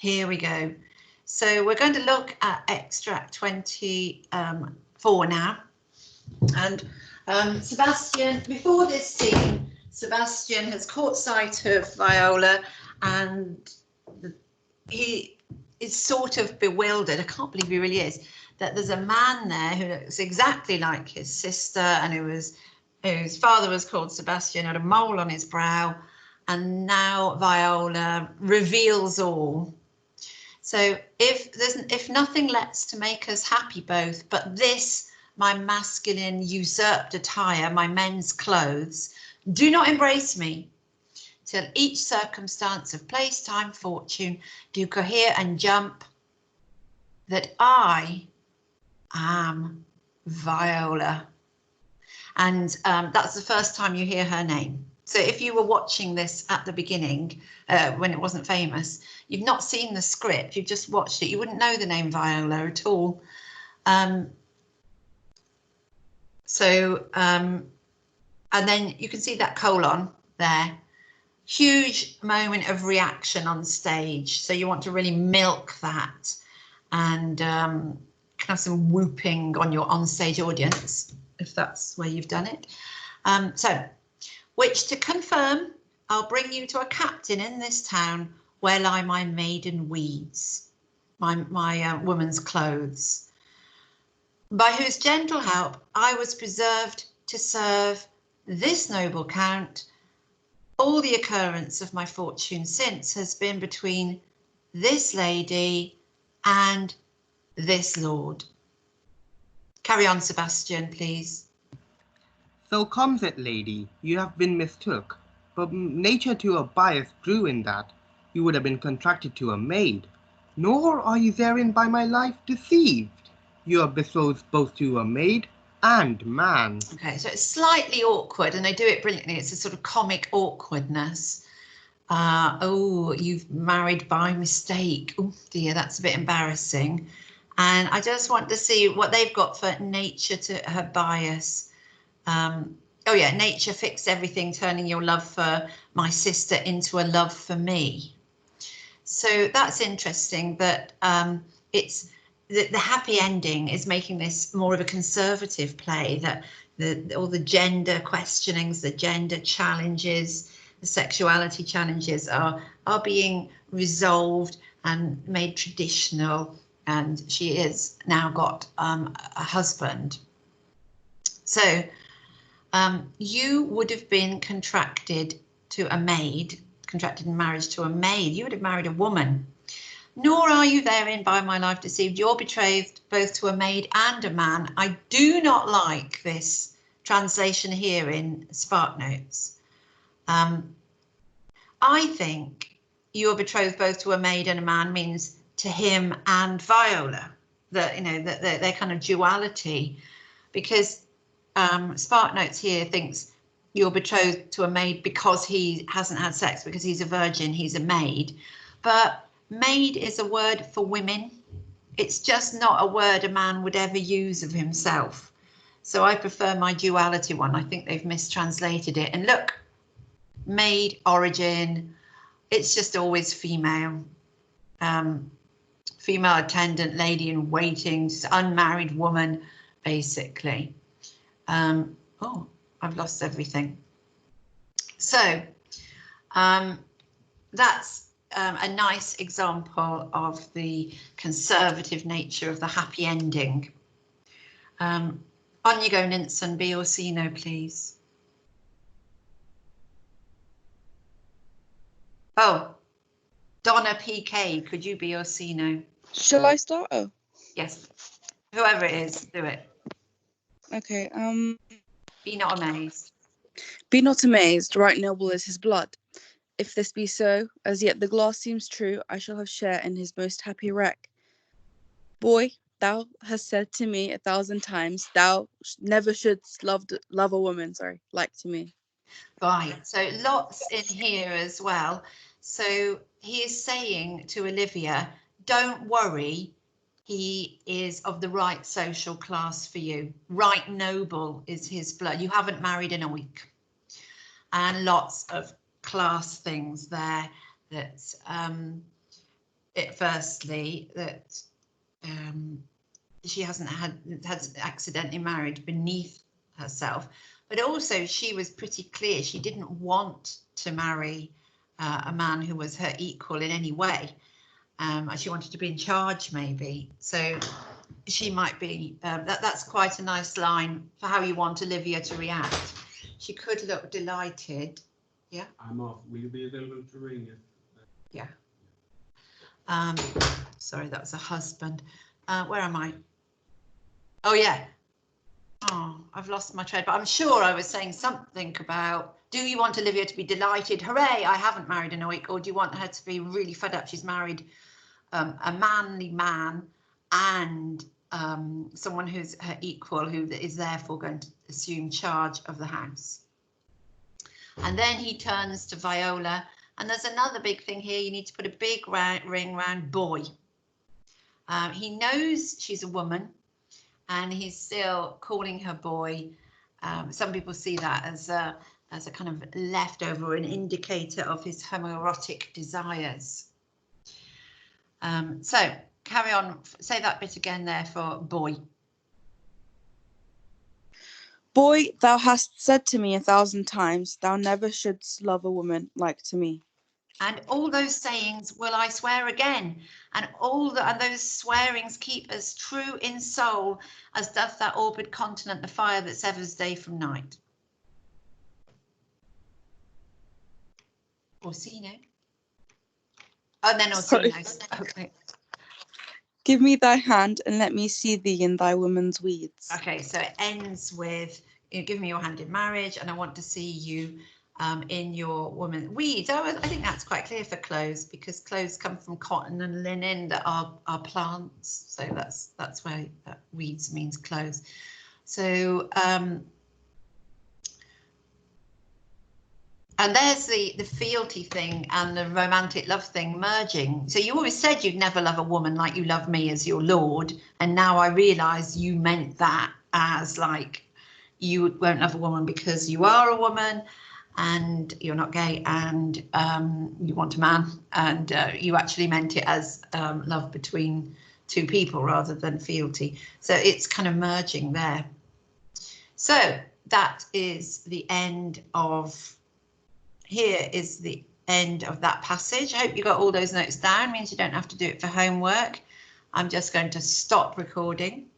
Here we go. So we're going to look at extract 24 now. And Sebastian, before this scene, Sebastian has caught sight of Viola and he is sort of bewildered. I can't believe he really is, that there's a man there who looks exactly like his sister and whose father was called Sebastian, had a mole on his brow, and now Viola reveals all. So if nothing lets to make us happy both, but this, my masculine usurped attire, my men's clothes, do not embrace me, till each circumstance of place, time, fortune do cohere and jump, that I am Viola. And that's the first time you hear her name. So if you were watching this at the beginning, when it wasn't famous, you've not seen the script, you've just watched it, you wouldn't know the name Viola at all. And then you can see that colon there. Huge moment of reaction on stage. So you want to really milk that and have some whooping on your onstage audience, if that's where you've done it. So, which to confirm, I'll bring you to a captain in this town where lie my maiden weeds, my woman's clothes, by whose gentle help I was preserved to serve this noble count. All the occurrence of my fortune since has been between this lady and this lord. Carry on, Sebastian, please. So comes it, lady, you have been mistook, but nature to a bias grew in that you would have been contracted to a maid, nor are you therein by my life deceived. You are betrothed both to a maid and man. Okay, so it's slightly awkward, and they do it brilliantly. It's a sort of comic awkwardness. Oh, you've married by mistake. Oh dear, that's a bit embarrassing. And I just want to see what they've got for nature to her bias. Oh yeah, nature fixed everything, turning your love for my sister into a love for me. So that's interesting that it's the happy ending is making this more of a conservative play, that all the gender questionings, the gender challenges, the sexuality challenges are being resolved and made traditional, and she is now got a husband. So you would have been contracted to a maid, contracted in marriage to a maid. You would have married a woman. Nor are you therein by my life deceived. You're betrothed both to a maid and a man. I do not like this translation here in SparkNotes. I think you're betrothed both to a maid and a man means to him and Viola, that, you know, that their kind of duality, because SparkNotes here thinks you're betrothed to a maid because he hasn't had sex, because he's a virgin, he's a maid. But maid is a word for women. It's just not a word a man would ever use of himself. So I prefer my duality one. I think they've mistranslated it. And look, maid, origin, it's just always female. Female attendant, lady in waiting, just unmarried woman, basically. Oh, I've lost everything. So that's a nice example of the conservative nature of the happy ending. On you go, Ninson, B Orsino, please. Oh, Donna PK, could you be Orsino? Shall I start? Oh. Yes, whoever it is, do it. Okay, Be not amazed. Be not amazed, right noble is his blood. If this be so, as yet the glass seems true, I shall have share in his most happy wreck. Boy, thou hast said to me 1,000 times, thou never shouldst love a woman, like to me. Right, so lots in here as well. So he is saying to Olivia, don't worry, he is of the right social class for you. Right noble is his blood. You haven't married in a week. And lots of class things there that it firstly that she hasn't had accidentally married beneath herself, but also she was pretty clear she didn't want to marry a man who was her equal in any way. She wanted to be in charge, maybe. So she might be, that's quite a nice line for how you want Olivia to react. She could look delighted. Yeah. I'm off. Will you be available to ring it? Yeah. Sorry, that was a husband. Where am I? Oh, yeah. Oh, I've lost my thread, but I'm sure I was saying something about, do you want Olivia to be delighted? Hooray, I haven't married an oik, or do you want her to be really fed up? She's married a manly man and someone who's her equal, who is therefore going to assume charge of the house. And then he turns to Viola, and there's another big thing here. You need to put a big ring round boy. He knows she's a woman, and he's still calling her boy. Some people see that as a kind of leftover, an indicator of his homoerotic desires. So carry on, say that bit again there for boy. Boy, thou hast said to me 1,000 times, thou never shouldst love a woman like to me. And all those sayings will I swear again, and those swearings keep as true in soul as doth that orbed continent the fire that severs day from night. Orsino. Oh, then Orsino. Okay. Give me thy hand and let me see thee in thy woman's weeds. Okay, so it ends with, give me your hand in marriage, and I want to see you in your woman weeds. I think that's quite clear for clothes, because clothes come from cotton and linen that are plants. So that's why weeds means clothes. So and there's the fealty thing and the romantic love thing merging. So you always said you'd never love a woman like you love me as your lord, and now I realise you meant that as like you won't love a woman because you are a woman and you're not gay and you want a man, and you actually meant it as love between two people rather than fealty. So it's kind of merging there. So that is the end of, here is the end of that passage. I hope you got all those notes down. It means you don't have to do it for homework. I'm just going to stop recording.